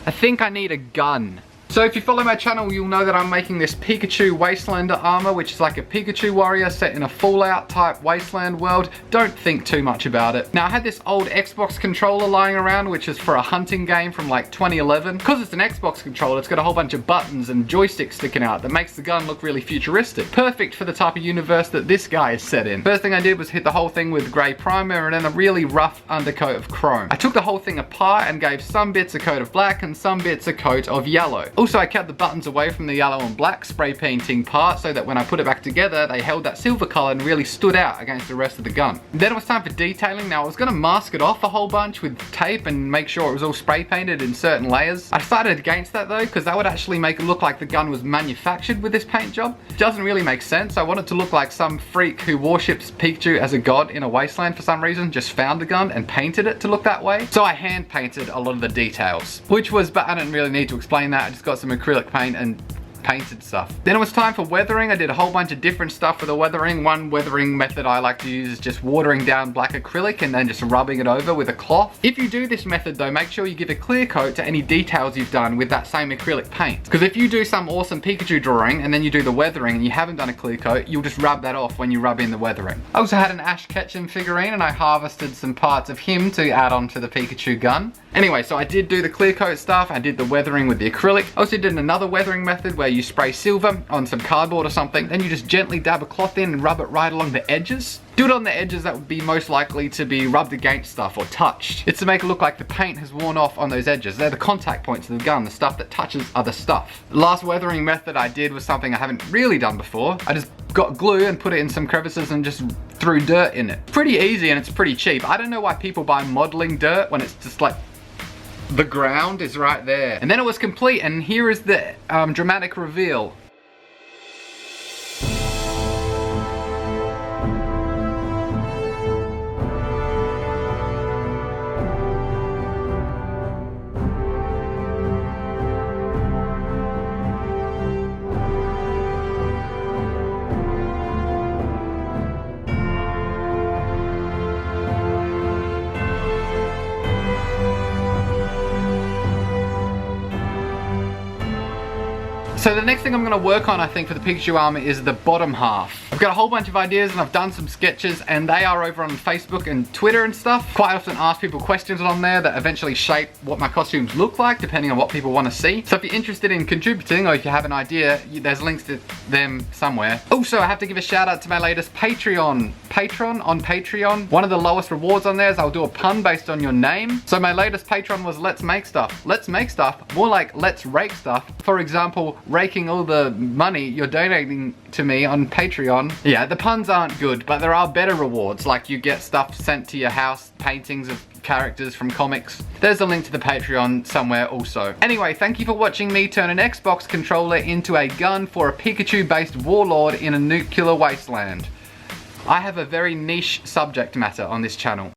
I think I need a gun. So if you follow my channel, you'll know that I'm making this Pikachu Wastelander armor, which is like a Pikachu warrior set in a Fallout type wasteland world. Don't think too much about it. Now I had this old Xbox controller lying around, which is for a hunting game from like 2011. Because it's an Xbox controller, it's got a whole bunch of buttons and joysticks sticking out that makes the gun look really futuristic. Perfect for the type of universe that this guy is set in. First thing I did was hit the whole thing with grey primer and then a really rough undercoat of chrome. I took the whole thing apart and gave some bits a coat of black and some bits a coat of yellow. Also, I kept the buttons away from the yellow and black spray painting part so that when I put it back together, they held that silver color and really stood out against the rest of the gun. Then it was time for detailing. Now I was gonna mask it off a whole bunch with tape and make sure it was all spray painted in certain layers. I decided against that though, because that would actually make it look like the gun was manufactured with this paint job. It doesn't really make sense. I want it to look like some freak who worships Pikachu as a god in a wasteland for some reason just found the gun and painted it to look that way. So I hand painted a lot of the details, which was, but I didn't really need to explain that. I just got some acrylic paint and painted stuff. Then it was time for weathering. I did a whole bunch of different stuff for the weathering. One weathering method I like to use is just watering down black acrylic and then just rubbing it over with a cloth. If you do this method though, make sure you give a clear coat to any details you've done with that same acrylic paint. Because if you do some awesome Pikachu drawing and then you do the weathering and you haven't done a clear coat, you'll just rub that off when you rub in the weathering. I also had an Ash Ketchum figurine and I harvested some parts of him to add on to the Pikachu gun. Anyway, so I did do the clear coat stuff. I did the weathering with the acrylic. I also did another weathering method where you spray silver on some cardboard or something. Then you just gently dab a cloth in and rub it right along the edges. Do it on the edges that would be most likely to be rubbed against stuff or touched. It's to make it look like the paint has worn off on those edges. They're the contact points of the gun, the stuff that touches other stuff. The last weathering method I did was something I haven't really done before. I just got glue and put it in some crevices and just threw dirt in it. Pretty easy and it's pretty cheap. I don't know why people buy modeling dirt when it's just like the ground is right there. And then it was complete and here is the dramatic reveal. So the next thing I'm going to work on, I think, for the Pikachu armor is the bottom half. I've got a whole bunch of ideas and I've done some sketches and they are over on Facebook and Twitter and stuff. Quite often ask people questions on there that eventually shape what my costumes look like depending on what people want to see. So if you're interested in contributing or if you have an idea, there's links to them somewhere. Also, I have to give a shout out to my latest patron on Patreon. One of the lowest rewards on there is I'll do a pun based on your name. So my latest patron was Let's Make Stuff. Let's make stuff, more like let's rake stuff. For example, raking all the money you're donating to me on Patreon. Yeah, the puns aren't good, but there are better rewards, like you get stuff sent to your house, paintings of characters from comics. There's a link to the Patreon somewhere also. Anyway, thank you for watching me turn an Xbox controller into a gun for a Pikachu-based warlord in a nuclear wasteland. I have a very niche subject matter on this channel.